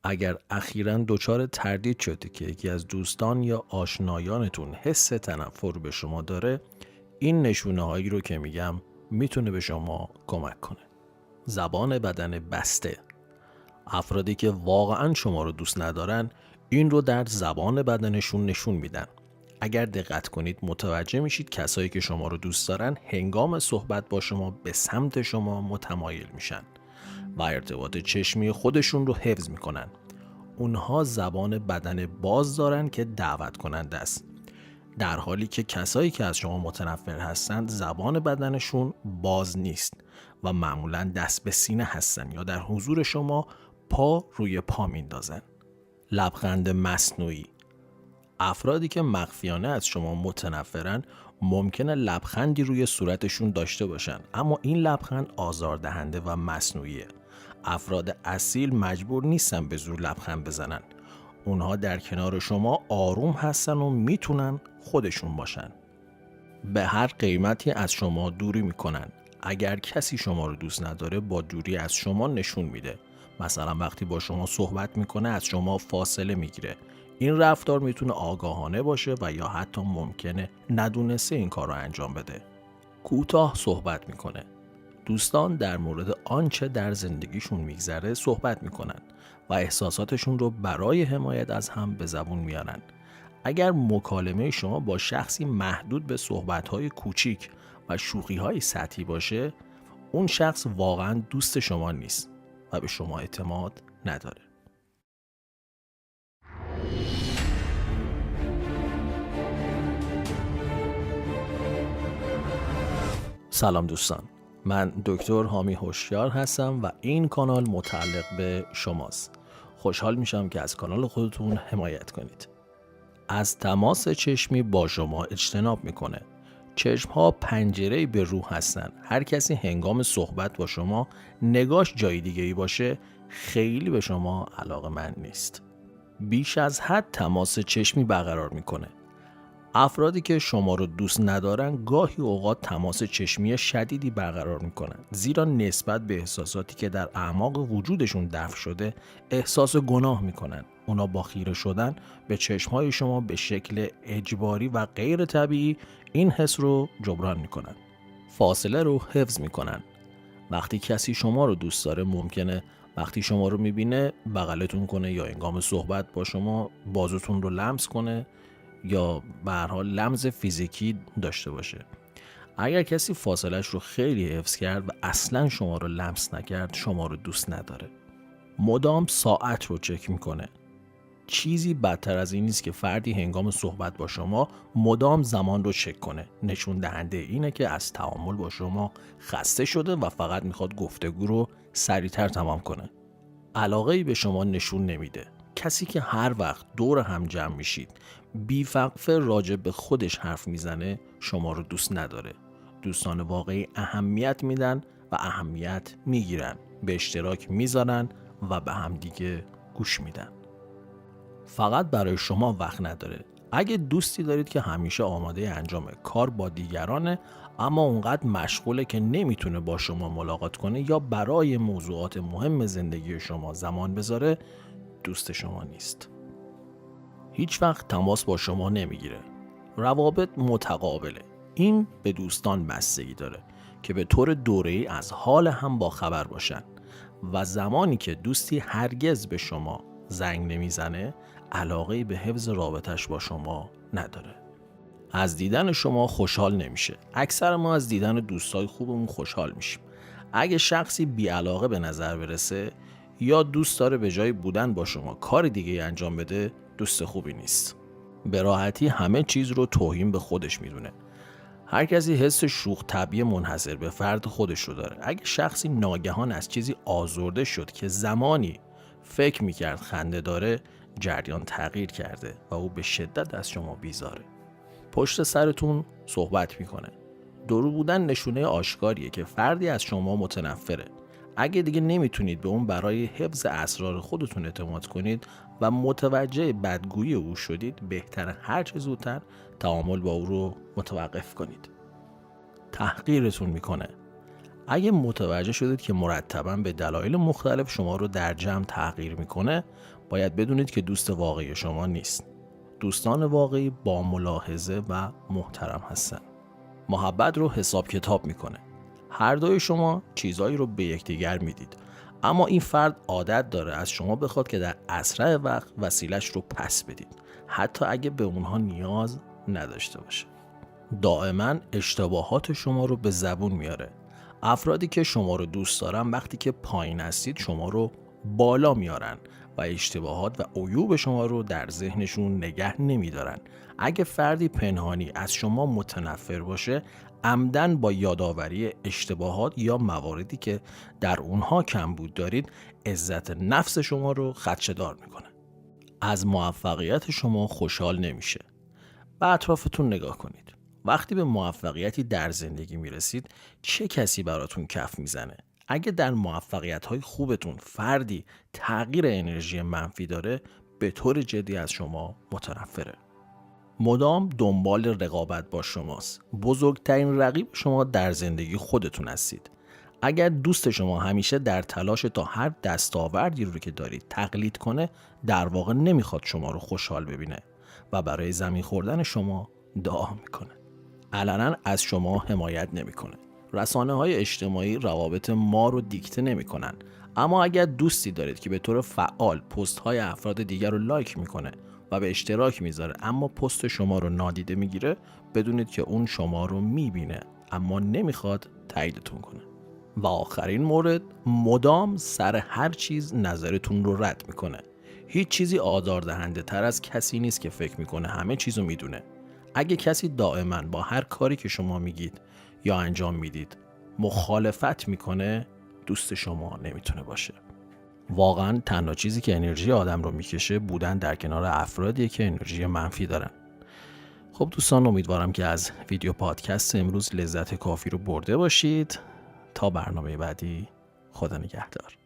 اگر اخیراً دچار تردید شدی که یکی از دوستان یا آشنایانتون حس تنفر به شما داره، این نشونه هایی رو که میگم میتونه به شما کمک کنه. زبان بدن بسته. افرادی که واقعاً شما رو دوست ندارن این رو در زبان بدنشون نشون میدن. اگر دقت کنید متوجه میشید کسایی که شما رو دوست دارن هنگام صحبت با شما به سمت شما متمایل میشن و ارتباط چشمی خودشون رو حفظ میکنن. اونها زبان بدن باز دارن که دعوت کننده است، در حالی که کسایی که از شما متنفر هستند زبان بدنشون باز نیست و معمولا دست به سینه هستن یا در حضور شما پا روی پا میندازن. لبخند مصنوعی. افرادی که مخفیانه از شما متنفرن ممکنه لبخندی روی صورتشون داشته باشن، اما این لبخند آزاردهنده و مصنوعیه. افراد اصیل مجبور نیستن به زور لبخند بزنن. اونها در کنار شما آروم هستن و میتونن خودشون باشن. به هر قیمتی از شما دوری میکنن. اگر کسی شما رو دوست نداره با دوری از شما نشون میده. مثلا وقتی با شما صحبت میکنه از شما فاصله میگیره. این رفتار میتونه آگاهانه باشه و یا حتی ممکنه ندونسته این کار رو انجام بده. کوتاه صحبت میکنه. دوستان در مورد آنچه در زندگیشون میگذره صحبت میکنن و احساساتشون رو برای حمایت از هم به زبون میارن. اگر مکالمه شما با شخصی محدود به صحبت‌های کوچیک و شوخی‌های سطحی باشه، اون شخص واقعاً دوست شما نیست و به شما اعتماد نداره. سلام دوستان، من دکتر حامی هوشیار هستم و این کانال متعلق به شماست. خوشحال میشم که از کانال خودتون حمایت کنید. از تماس چشمی با شما اجتناب میکنه. چشم ها پنجره‌ای به روح هستن. هر کسی هنگام صحبت با شما نگاش جای دیگه‌ای باشه خیلی به شما علاقه‌مند نیست. بیش از حد تماس چشمی برقرار میکنه. افرادی که شما رو دوست ندارن گاهی اوقات تماس چشمی شدیدی برقرار میکنن، زیرا نسبت به احساساتی که در اعماق وجودشون دفن شده احساس گناه میکنن. اونا با خیره شدن به چشمهای شما به شکل اجباری و غیر طبیعی این حس رو جبران میکنن. فاصله رو حفظ میکنن. وقتی کسی شما رو دوست داره ممکنه وقتی شما رو میبینه بغلتون کنه یا هنگام صحبت با شما بازوتون رو لمس کنه یا به هر حال لمس فیزیکی داشته باشه. اگر کسی فاصلش رو خیلی حفظ کرد و اصلا شما رو لمس نکرد شما رو دوست نداره. مدام ساعت رو چک میکنه. چیزی بدتر از این نیست که فردی هنگام صحبت با شما مدام زمان رو چک کنه. نشون دهنده اینه که از تعامل با شما خسته شده و فقط میخواد گفتگو رو سریعتر تمام کنه. علاقه‌ای به شما نشون نمیده. کسی که هر وقت دور هم جمع میشید بی‌وقفه راجع به خودش حرف میزنه شما رو دوست نداره. دوستان واقعی اهمیت میدن و اهمیت میگیرن، به اشتراک میذارن و به هم دیگه گوش میدن. فقط برای شما وقت نداره. اگه دوستی دارید که همیشه آماده انجام کار با دیگرانه اما اونقدر مشغوله که نمیتونه با شما ملاقات کنه یا برای موضوعات مهم زندگی شما زمان بذاره، دوست شما نیست. هیچ وقت تماس با شما نمیگیره. روابط متقابله. این به دوستان بستگی داره که به طور دوره‌ای از حال هم با خبر باشن و زمانی که دوستی هرگز به شما زنگ نمیزنه علاقه‌ای به حفظ رابطش با شما نداره. از دیدن شما خوشحال نمیشه. اکثر ما از دیدن دوستای خوبمون خوشحال میشیم. اگه شخصی بی‌علاقه به نظر برسه یا دوست داره به جای بودن با شما کار دیگه انجام بده، دوست خوبی نیست. به راحتی همه چیز رو توهین به خودش میدونه. هر کسی حس شوخ طبعی منحصر به فرد خودش رو داره. اگه شخصی ناگهان از چیزی آزرده شد که زمانی فکر میکرد خنده داره، جریان تغییر کرده و او به شدت از شما بیزاره. پشت سرتون صحبت میکنه. دورو بودن نشونه آشکاریه که فردی از شما متنفره. اگه دیگه نمیتونید به اون برای حفظ اسرار خودتون اعتماد کنید و متوجه بدگویی او شدید، بهتره هر چه زودتر تعامل با او رو متوقف کنید. تحقیرتون میکنه. اگه متوجه شدید که مرتباً به دلایل مختلف شما رو در جمع تغییر میکنه، باید بدونید که دوست واقعی شما نیست. دوستان واقعی با ملاحظه و محترم هستن. محبت رو حساب کتاب میکنه. هر دوی شما چیزایی رو به یکدیگر میدید، اما این فرد عادت داره از شما بخواد که در اسرع وقت وسیلش رو پس بدید، حتی اگه به اونها نیاز نداشته باشه. دائما اشتباهات شما رو به زبون میاره. افرادی که شما رو دوست دارن وقتی که پایین هستید شما رو بالا میارن و اشتباهات و عیوب شما رو در ذهنشون نگه نمیدارن. اگه فردی پنهانی از شما متنفر باشه، عمدن با یادآوری اشتباهات یا مواردی که در اونها کمبود دارید، عزت نفس شما رو خدشه‌دار میکنه. از موفقیت شما خوشحال نمیشه. به اطرافتون نگاه کنید. وقتی به موفقیتی در زندگی میرسید، چه کسی براتون کف میزنه؟ اگه در موفقیت‌های خوبتون فردی تغییر انرژی منفی داره، به طور جدی از شما متنفره. مدام دنبال رقابت با شماست. بزرگترین رقیب شما در زندگی خودتون هستید. اگر دوست شما همیشه در تلاش تا هر دستاوردی رو که دارید تقلید کنه، در واقع نمیخواد شما رو خوشحال ببینه و برای زمین خوردن شما دعا میکنه. علنا از شما حمایت نمیکنه. رسانه‌های اجتماعی روابط ما رو دیکته نمیکنن، اما اگر دوستی دارید که به طور فعال پست‌های افراد دیگر رو لایک میکنه و به اشتراک میذاره اما پست شما رو نادیده میگیره، بدونید که اون شما رو میبینه اما نمیخواد تاییدتون کنه. و آخرین مورد، مدام سر هر چیز نظرتون رو رد میکنه. هیچ چیزی آزاردهنده تر از کسی نیست که فکر میکنه همه چیزو میدونه. اگه کسی دائما با هر کاری که شما میگید یا انجام میدید مخالفت میکنه، دوست شما نمیتونه باشه. واقعا تنها چیزی که انرژی آدم رو میکشه بودن در کنار افرادیه که انرژی منفی دارن. خب دوستان، امیدوارم که از ویدیو پادکست امروز لذت کافی رو برده باشید. تا برنامه بعدی، خدا نگهدار.